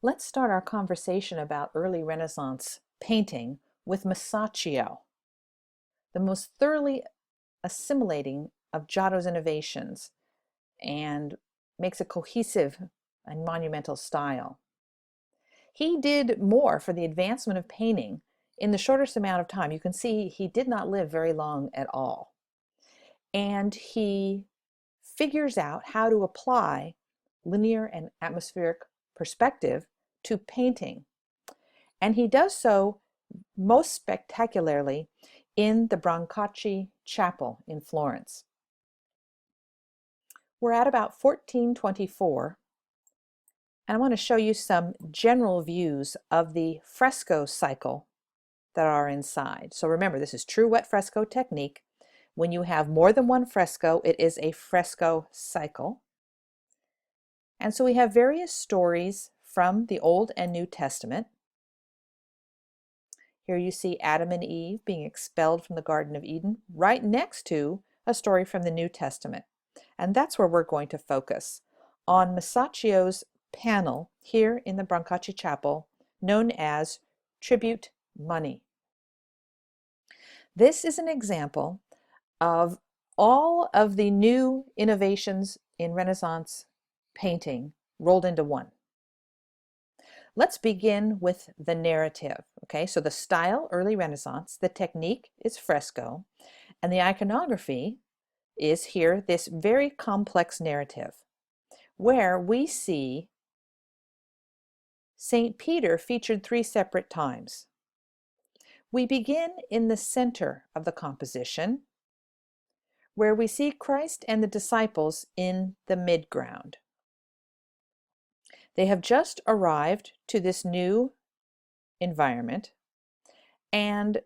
Let's start our conversation about early Renaissance painting with Masaccio, the most thoroughly assimilating of Giotto's innovations and makes a cohesive and monumental style. He did more for the advancement of painting in the shortest amount of time. You can see he did not live very long at all. And he figures out how to apply linear and atmospheric perspective to painting. And he does so most spectacularly in the Brancacci Chapel in Florence. We're at about 1424, and I want to show you some general views of the fresco cycle that are inside. So remember, this is true wet fresco technique. When you have more than one fresco, it is a fresco cycle. And so we have various stories from the Old and New Testament. Here you see Adam and Eve being expelled from the Garden of Eden, right next to a story from the New Testament. And that's where we're going to focus, on Masaccio's panel here in the Brancacci Chapel, known as Tribute Money. This is an example of all of the new innovations in Renaissance painting rolled into one. Let's begin with the narrative. Okay, so the style, early Renaissance, the technique is fresco, and the iconography is here this very complex narrative where we see St. Peter featured 3 separate times. We begin in the center of the composition where we see Christ and the disciples in the midground. They have just arrived to this new environment, and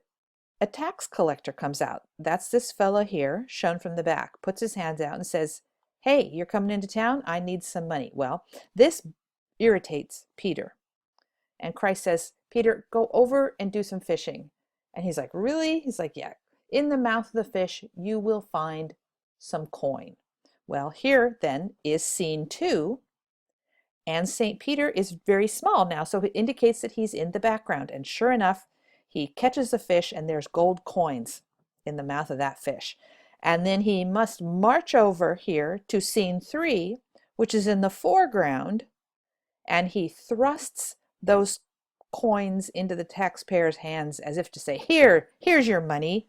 a tax collector comes out. That's this fellow here, shown from the back, puts his hands out and says, "Hey, you're coming into town? I need some money." Well, this irritates Peter. And Christ says, "Peter, go over and do some fishing." And he's like, "Really?" He's like, "Yeah, in the mouth of the fish, you will find some coin." Well, here then is scene 2. And St. Peter is very small now, so it indicates that he's in the background. And sure enough, he catches the fish and there's gold coins in the mouth of that fish. And then he must march over here to scene 3, which is in the foreground, and he thrusts those coins into the taxpayer's hands as if to say, here's your money.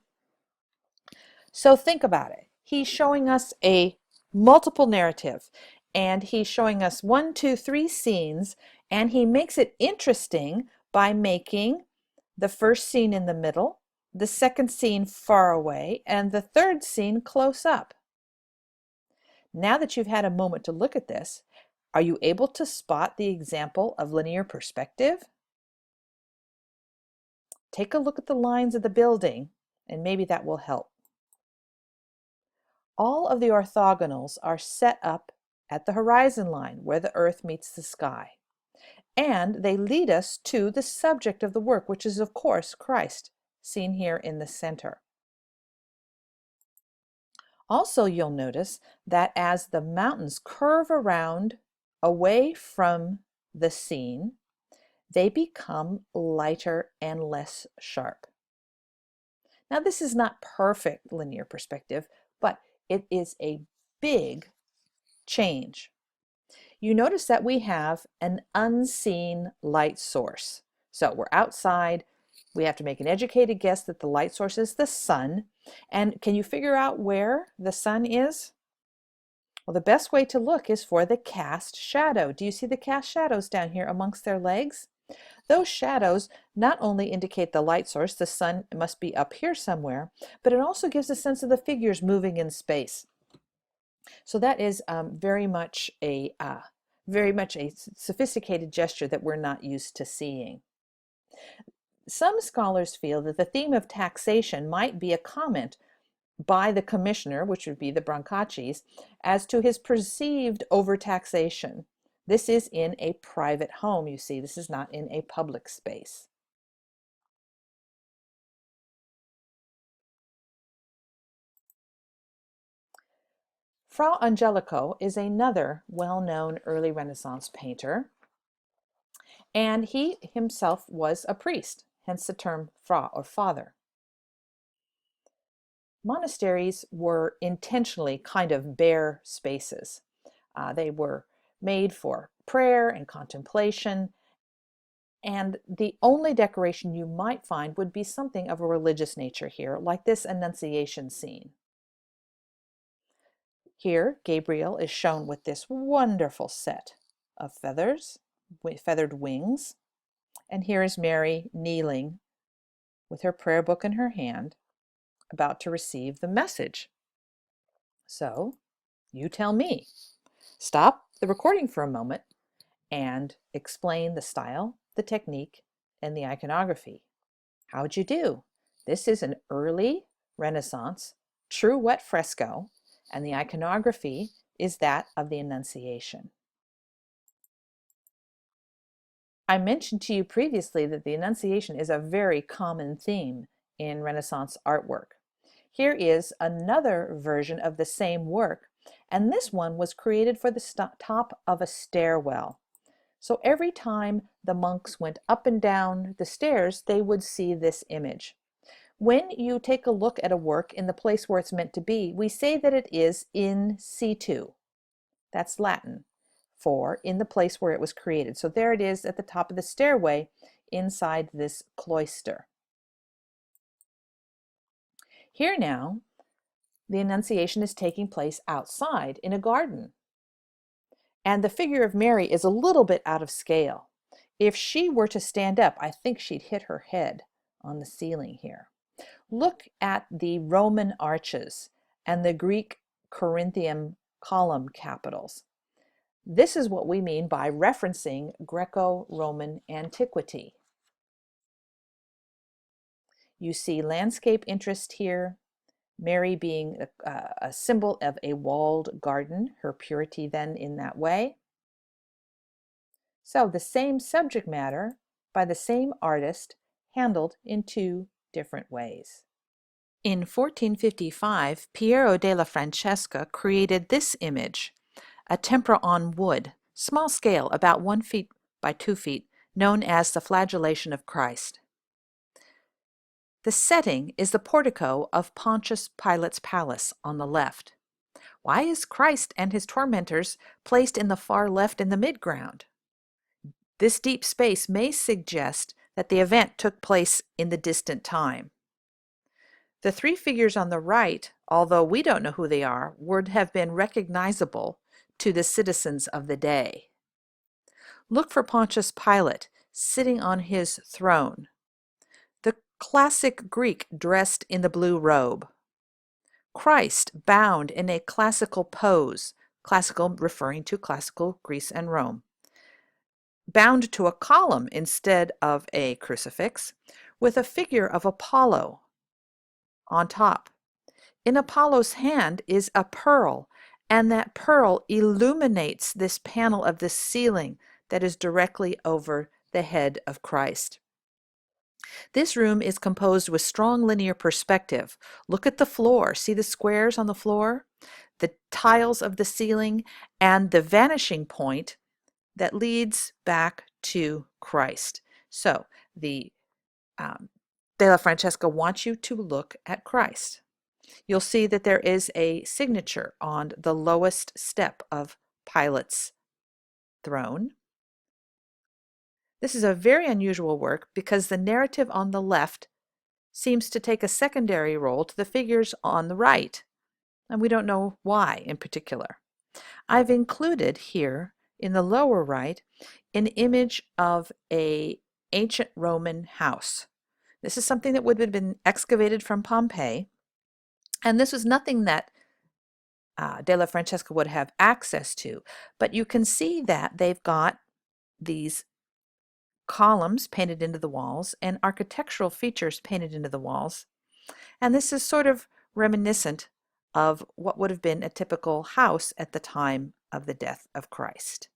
So think about it. He's showing us a multiple narrative, and he's showing us 1, 2, 3 scenes, and he makes it interesting by making the first scene in the middle, the second scene far away, and the third scene close up. Now that you've had a moment to look at this, are you able to spot the example of linear perspective? Take a look at the lines of the building, and maybe that will help. All of the orthogonals are set up at the horizon line where the earth meets the sky. And they lead us to the subject of the work, which is, of course, Christ, seen here in the center. Also, you'll notice that as the mountains curve around away from the scene, they become lighter and less sharp. Now, this is not perfect linear perspective, but it is a big change. You notice that we have an unseen light source. So we're outside. We have to make an educated guess that the light source is the sun. And can you figure out where the sun is? Well, the best way to look is for the cast shadow. Do you see the cast shadows down here amongst their legs? Those shadows not only indicate the light source, the sun must be up here somewhere, but it also gives a sense of the figures moving in space. So that is very much a sophisticated gesture that we're not used to seeing. Some scholars feel that the theme of taxation might be a comment by the commissioner, which would be the Brancaccis, as to his perceived overtaxation. This is in a private home, you see. This is not in a public space. Fra Angelico is another well-known early Renaissance painter, and he himself was a priest, hence the term fra or father. Monasteries were intentionally kind of bare spaces. They were made for prayer and contemplation, and the only decoration you might find would be something of a religious nature here, like this Annunciation scene. Here, Gabriel is shown with this wonderful set of feathers, feathered wings, and here is Mary kneeling with her prayer book in her hand, about to receive the message. So, you tell me. Stop the recording for a moment and explain the style, the technique, and the iconography. How would you do? This is an early Renaissance, true wet fresco, and the iconography is that of the Annunciation. I mentioned to you previously that the Annunciation is a very common theme in Renaissance artwork. Here is another version of the same work, and this one was created for the top of a stairwell. So every time the monks went up and down the stairs, they would see this image. When you take a look at a work in the place where it's meant to be, we say that it is in situ. That's Latin for in the place where it was created. So there it is at the top of the stairway inside this cloister. Here now, the Annunciation is taking place outside in a garden. And the figure of Mary is a little bit out of scale. If she were to stand up, I think she'd hit her head on the ceiling here. Look at the Roman arches and the Greek Corinthian column capitals. This is what we mean by referencing Greco-Roman antiquity. You see landscape interest here, Mary being a symbol of a walled garden, her purity then in that way. So the same subject matter by the same artist handled in two different ways. In 1455, Piero della Francesca created this image, a tempera on wood, small scale, about 1 feet by 2 feet, known as the Flagellation of Christ. The setting is the portico of Pontius Pilate's palace on the left. Why is Christ and his tormentors placed in the far left in the midground? This deep space may suggest that the event took place in the distant time. The three figures on the right, although we don't know who they are, would have been recognizable to the citizens of the day. Look for Pontius Pilate sitting on his throne. The classic Greek dressed in the blue robe. Christ bound in a classical pose, classical referring to classical Greece and Rome. Bound to a column instead of a crucifix, with a figure of Apollo on top. In Apollo's hand is a pearl, and that pearl illuminates this panel of the ceiling that is directly over the head of Christ. This room is composed with strong linear perspective. Look at the floor. See the squares on the floor? The tiles of the ceiling and the vanishing point that leads back to Christ. So the Della Francesca wants you to look at Christ. You'll see that there is a signature on the lowest step of Pilate's throne. This is a very unusual work because the narrative on the left seems to take a secondary role to the figures on the right, and we don't know why in particular. I've included here in the lower right an image of an ancient Roman house. This is something that would have been excavated from Pompeii, and this was nothing that Della Francesca would have access to, but you can see that they've got these columns painted into the walls and architectural features painted into the walls, and this is sort of reminiscent of what would have been a typical house at the time of the death of Christ.